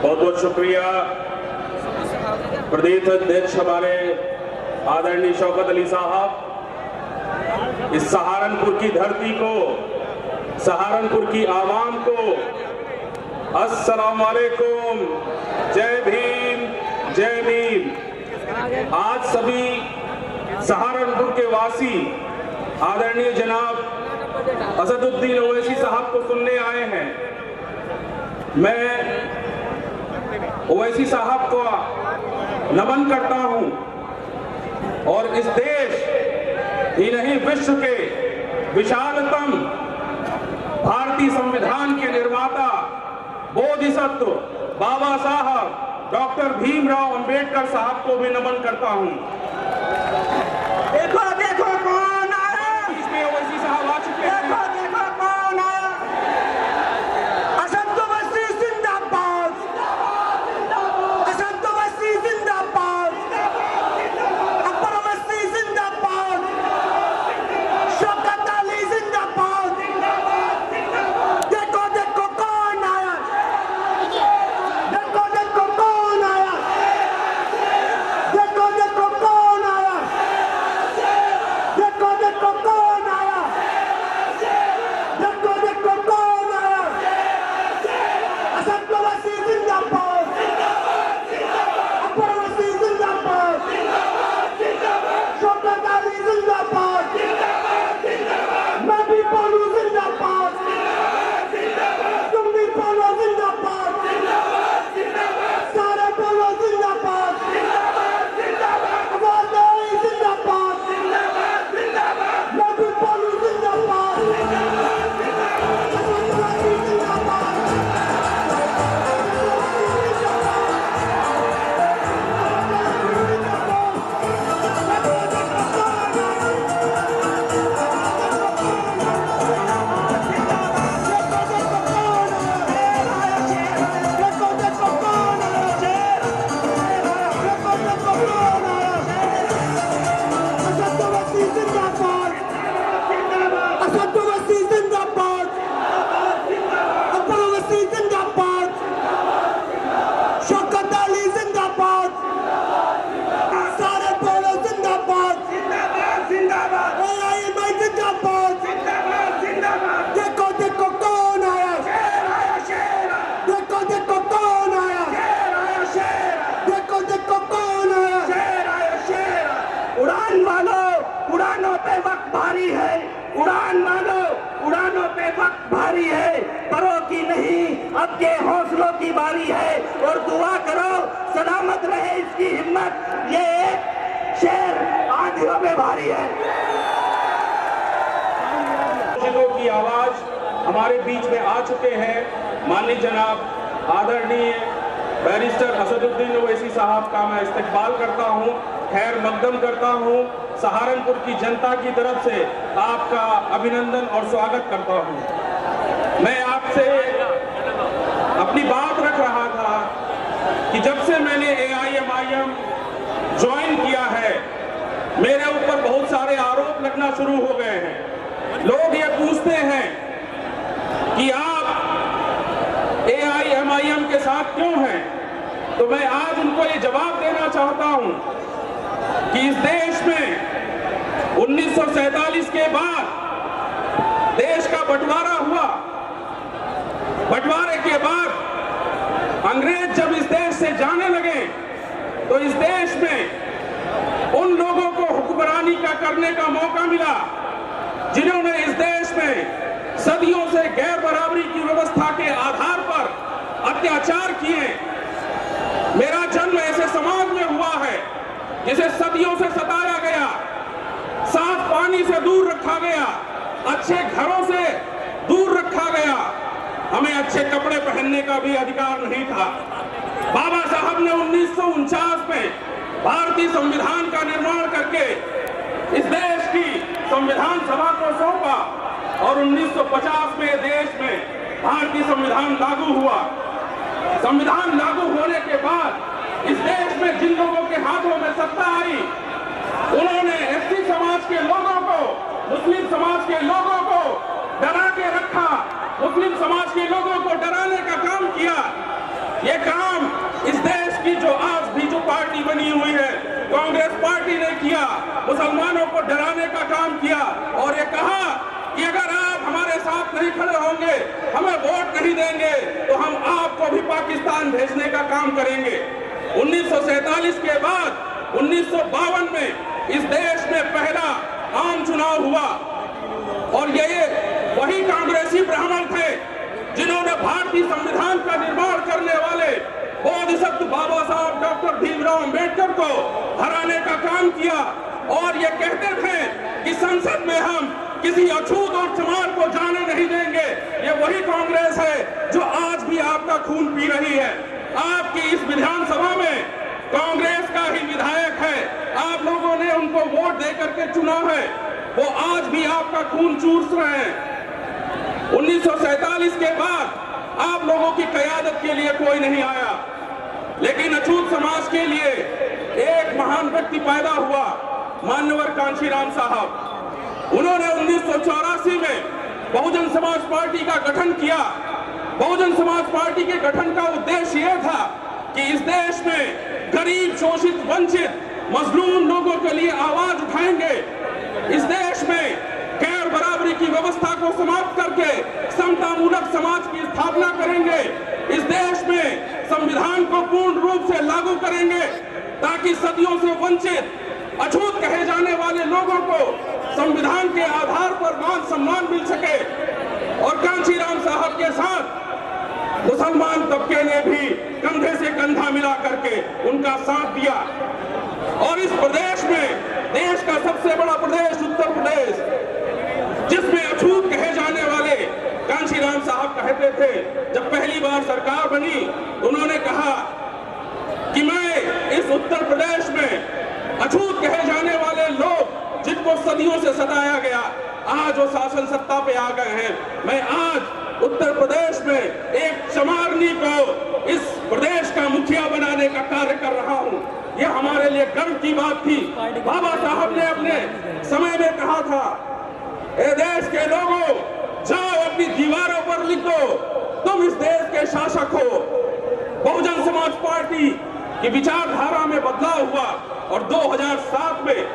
बहुत बहुत शुक्रिया प्रदेश अध्यक्ष हमारे आदरणीय शौकत अली साहब। इस सहारनपुर की धरती को, सहारनपुर की आवाम को अस्सलाम वालेकुम, जय भीम, जय भीम। आज सभी सहारनपुर के वासी आदरणीय जनाब असदुद्दीन ओवैसी साहब को सुनने आए हैं। मैं ओवैसी साहब को नमन करता हूं और इस देश ही नहीं विश्व के विशालतम भारतीय संविधान के निर्माता बोधिसत्व बाबा साहब डॉक्टर भीमराव अंबेडकर साहब को भी नमन करता हूं। देखो देखो कौन आया, इसमें ओवैसी साहब आ चुके हैं। देखो देखो कौन आया। असद ओवैसी जिंदाबाद, असद ओवैसी जिंदाबाद, अकबर ओवैसी जिंदाबाद, शौकत अली जिंदाबाद। देखो देखो कौन आया, देखो देखो कौन आया, देखो देखो कौन आया, देखो देखो कौन आया, देखो देखो कौन आया। असद ओवैसी जिंदाबाद, अकबर ओवैसी जिंदाबाद, शौकत अली जिंदाबाद, मैं भी बोलूं जिंदाबाद, तुम भी बोलो जिंदाबाद, सारे बोलो जिंदाबाद, आवाज आई जिंदाबाद, मैं भी बोलूं जिंदाबाद, शौकत अली जिंदाबाद, सारे बोलो जिंदाबाद, AIMI जिंदाबाद। देखो देखो कौन आया, देखो देखो कौन आया, देखो देखो कौन आया। उड़ान मानो, उड़ानों पे वक्त भारी है, उड़ान मानो, उड़ानों पे वक्त भारी है। परों की नहीं, अब के हौसलों की बारी है और दुआ करो सलामत रहे इसकी हिम्मत। ये एक शेर आंधियों में भारी है। मुर्शिदों की आवाज हमारे बीच में आ चुके हैं। माननीय जनाब आदरणीय बैरिस्टर असदुद्दीन ओवैसी साहब का मैं इस्तकबाल करता हूं, खैर मकदम करता हूं। सहारनपुर की जनता की तरफ से आपका अभिनंदन और स्वागत करता हूं। मैं आपसे अपनी बात रख रहा था कि जब से मैंने AIMIM ज्वाइन किया है, मेरे ऊपर बहुत सारे आरोप लगना शुरू हो गए हैं। लोग ये पूछते हैं कि आप AIMIM के साथ क्यों हैं? तो मैं आज उनको ये जवाब देना चाहता हूं कि इस देश में 1947 के बाद देश का बंटवारा हुआ। बंटवारे के बाद अंग्रेज जब इस देश से जाने लगे तो इस देश में उन लोगों को हुक्मरानी का करने का मौका मिला जिन्होंने इस देश में सदियों से गैर बराबरी की व्यवस्था के आधार पर अत्याचार किए। मेरा जन्म ऐसे समाज में हुआ है जिसे सदियों से सताया गया, साफ पानी से दूर रखा गया, अच्छे घरों से दूर रखा गया, हमें अच्छे कपड़े पहनने का भी अधिकार नहीं था। बाबा साहब ने 1949 में भारतीय संविधान का निर्माण करके इस देश की संविधान सभा को सौंपा और 1950 में देश में भारतीय संविधान लागू हुआ। संविधान लागू होने के बाद इस देश में जिन लोगों के हाथों में सत्ता आई, उन्होंने SC समाज के लोगों को, मुस्लिम समाज के लोगों को डरा के रखा, मुस्लिम समाज के लोगों को डराने का काम किया। ये काम इस देश की जो आज भी जो पार्टी बनी हुई है कांग्रेस पार्टी ने किया, मुसलमानों को डराने का काम किया और ये कहा कि अगर आप हमारे साथ नहीं खड़े होंगे, हमें वोट नहीं देंगे, तो हम आपको भी पाकिस्तान भेजने का काम करेंगे। 1947 के बाद 1952 में इस देश में पहला आम चुनाव हुआ और ये वही कांग्रेसी ब्राह्मण थे जिन्होंने भारतीय संविधान का निर्माण करने वाले बोधिसत्व बाबा साहब डॉक्टर भीमराव अंबेडकर को हराने का काम किया और ये कहते थे कि संसद में हम किसी अछूत और चमार को जाने नहीं देंगे। ये वही कांग्रेस है जो आज भी आपका खून पी रही है। आपकी इस विधानसभा में कांग्रेस का ही विधायक है, आप लोगों ने उनको वोट देकर के चुना है, वो आज भी आपका खून चूस रहे हैं। 1947 के बाद आप लोगों की क़यादत के लिए कोई नहीं आया, लेकिन अछूत समाज के लिए एक महान व्यक्ति पैदा हुआ, मान्यवर कांशीराम साहब। उन्होंने 1984 में बहुजन समाज पार्टी का गठन किया। बहुजन समाज पार्टी के गठन का उद्देश्य यह था कि इस देश में गरीब, शोषित, वंचित, मजलूम लोगों के लिए आवाज उठाएंगे। इस देश में गैर बराबरी की व्यवस्था को समाप्त करके समतामूलक समाज की स्थापना करेंगे। इस देश में संविधान को पूर्ण रूप से लागू करेंगे ताकि सदियों से वंचित, अछूत कहे जाने वाले लोगों को संविधान के आधार पर मान सम्मान मिल सके। और कांशीराम साहब के साथ मुसलमान तबके ने भी कंधे से कंधा मिला करके उनका साथ दिया और इस प्रदेश में, देश का सबसे बड़ा प्रदेश उत्तर प्रदेश, जिसमें अछूत कहे जाने वाले कांशीराम साहब कहते थे, जब पहली बार सरकार बनी तो उन्होंने कहा कि मैं इस उत्तर प्रदेश में अछूत कहे जाने वाले लोग जिनको सदियों से सताया गया, आज वो शासन सत्ता पे आ गए हैं, मैं आज उत्तर प्रदेश में एक चमारनी को इस प्रदेश का मुखिया बनाने का कार्य कर रहा हूं। ये हमारे लिए गर्व की बात थी। बाबा साहब ने अपने समय में कहा था, ए देश के लोगों, जाओ अपनी दीवारों पर लिखो, तुम इस देश के शासक हो। बहुजन समाज पार्टी की विचारधारा में बदलाव हुआ और 2007 में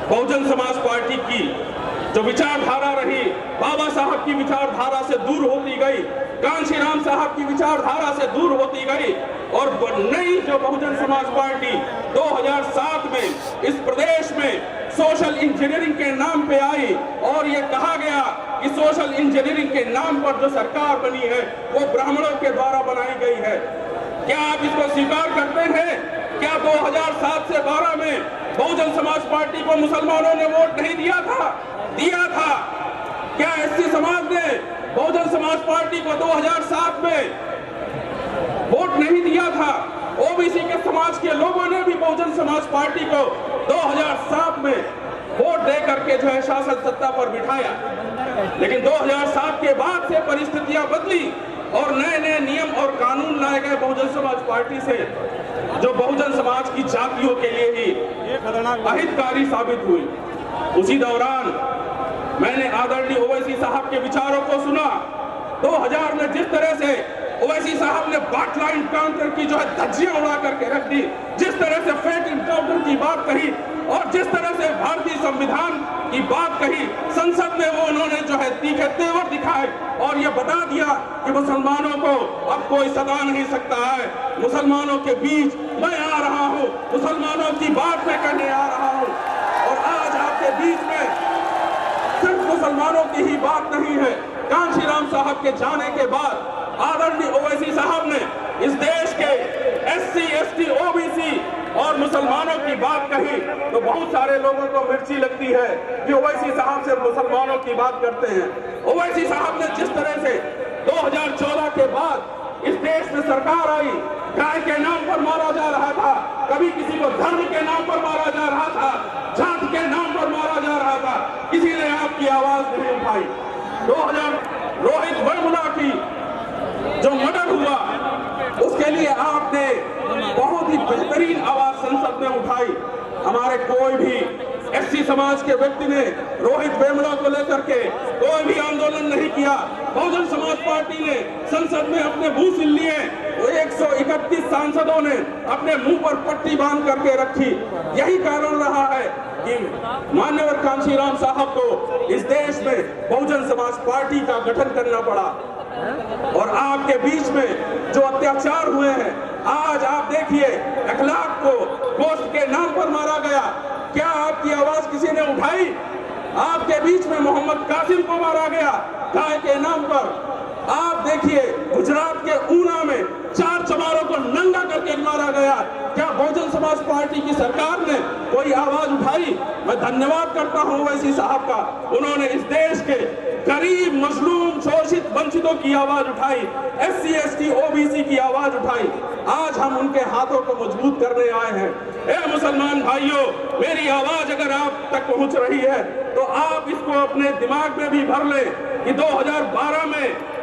बहुजन समाज पार्टी की जो विचारधारा रही, बाबा साहब की विचारधारा से दूर होती गई, कांशीराम साहब की विचारधारा से दूर होती गई और नई जो बहुजन समाज पार्टी 2007 में इस प्रदेश में सोशल इंजीनियरिंग के नाम पे आई और ये कहा गया कि सोशल इंजीनियरिंग के नाम पर जो सरकार बनी है वो ब्राह्मणों के द्वारा बनाई गई है। क्या आप इसको स्वीकार करते हैं? क्या 2007 से 12 में बहुजन समाज पार्टी को मुसलमानों ने वोट नहीं दिया था? दिया था। क्या एससी समाज ने बहुजन समाज पार्टी को 2007 में वोट नहीं दिया था? ओबीसी के समाज के लोगों ने भी बहुजन समाज पार्टी को 2007 में वोट दे करके जो है शासन सत्ता पर बिठाया। लेकिन 2007 के बाद से परिस्थितियां बदली और नए नए नियम और कानून लाए गए बहुजन समाज पार्टी से, जो बहुजन समाज की जातियों के लिए ही अहितकारी साबित हुई। उसी दौरान मैंने आदरणीय ओवैसी साहब के विचारों को सुना। 2000 में जिस तरह से ओवैसी साहब ने बाटला इनकाउंटर की जो है धज्जियां उड़ा करके रख दी, जिस तरह से फेक इनकाउंटर की बात कही और जिस तरह से भारतीय संविधान की बात कही, संसद में वो उन्होंने जो है तीखे तेवर दिखाए और ये बता दिया कि मुसलमानों को अब कोई सता नहीं सकता है। मुसलमानों के बीच मैं आ रहा हूँ, मुसलमानों की बात मैं करने आ रहा हूँ। और आज आपके बीच में सिर्फ मुसलमानों की ही बात नहीं है। कांशीराम साहब के जाने के बाद आदरणीय ओवैसी साहब ने इस देश के एससी, एसटी, ओबीसी और मुसलमानों की बात कही तो बहुत सारे लोगों को मिर्ची लगती है कि ओवैसी साहब से मुसलमानों की बात करते हैं। ओवैसी साहब ने जिस तरह से 2014 के बाद इस देश में सरकार आई, गाय के नाम पर मारा जा रहा था, कभी किसी को धर्म के नाम पर मारा जा रहा था, जात के नाम पर मारा जा रहा था, किसी ने आपकी आवाज नहीं उठाई। 2000 रोहित वेमुला की जो मर्डर हुआ उसके लिए आपने बहुत ही बेहतरीन आवाज संसद में उठाई। हमारे कोई भी एससी समाज के व्यक्ति ने रोहित वेमुला को लेकर के कोई भी आंदोलन नहीं किया। बहुजन समाज पार्टी ने संसद में अपने मुंह सिल लिए वो 131 सांसदों ने अपने मुंह पर पट्टी बांध करके रखी। यही कारण रहा है कि मान्यवर कांशीराम साहब को इस देश में बहुजन समाज पार्टी का गठन करना पड़ा। और आपके बीच में जो अत्याचार हुए हैं, आज आप देखिए अखलाक को गोश्त के नाम पर मारा गया। क्या आपकी आवाज किसी ने उठाई? आपके बीच में मोहम्मद कासिम को मारा गया गाय के नाम पर। आप देखिए गुजरात के ऊना में 4 चमारों को नंगा करके मारा गया। क्या बहुजन समाज पार्टी की सरकार ने कोई आवाज उठाई? मैं धन्यवाद करता हूं ओवैसी साहब का, उन्होंने इस देश के गरीब, मजलूम, शोषित, वंचितों की आवाज उठाई, SC ST OBC की आवाज उठाई। आज हम उनके हाथों को मजबूत करने आए हैं। ए मुसलमान भाइयों, मेरी आवाज अगर आप तक पहुंच रही है तो आप इसको अपने दिमाग में भी भर ले कि 2012 में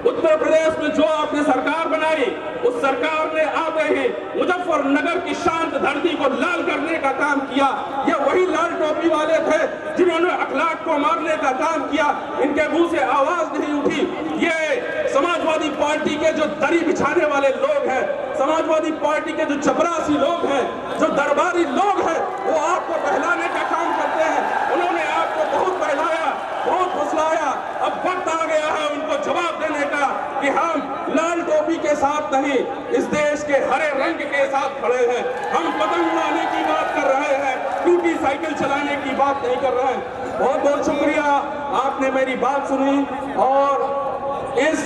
उत्तर प्रदेश में जो आपने सरकार बनाई, उस सरकार ने आते ही मुजफ्फरनगर की शांत धरती को लाल करने का काम किया। ये वही लाल टोपी वाले थे जिन्होंने अखलाक को मारने का काम किया। इनके मुंह से आवाज नहीं उठी। ये समाजवादी पार्टी के जो दरी बिछाने वाले लोग हैं, समाजवादी पार्टी के जो चपरासी लोग हैं, जो दरबारी लोग हैं, वो आपको बहलाने का काम करते हैं। उन्होंने आपको बहुत बहलाया, बहुत फुसलाया। अब वक्त आ गया है उनको जवाब देने का कि हम लाल टोपी के साथ नहीं, इस देश के हरे रंग के साथ खड़े हैं। हम पतंग उड़ाने की बात कर रहे हैं, टूटी साइकिल चलाने की बात नहीं कर रहे हैं। बहुत बहुत शुक्रिया, आपने मेरी बात सुनी और इस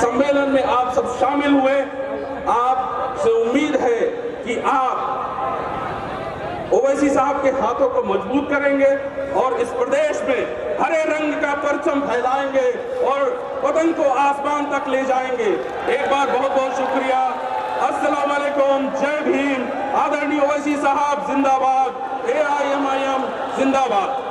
सम्मेलन में आप सब शामिल हुए। आपसे उम्मीद है कि आप ओवैसी साहब के हाथों को मजबूत करेंगे और इस प्रदेश में हरे रंग का परचम फैलाएंगे और पतंग को आसमान तक ले जाएंगे। एक बार बहुत बहुत शुक्रिया। अस्सलाम वालेकुम, जय भीम। आदरणीय ओवैसी साहब जिंदाबाद, AIMIM जिंदाबाद।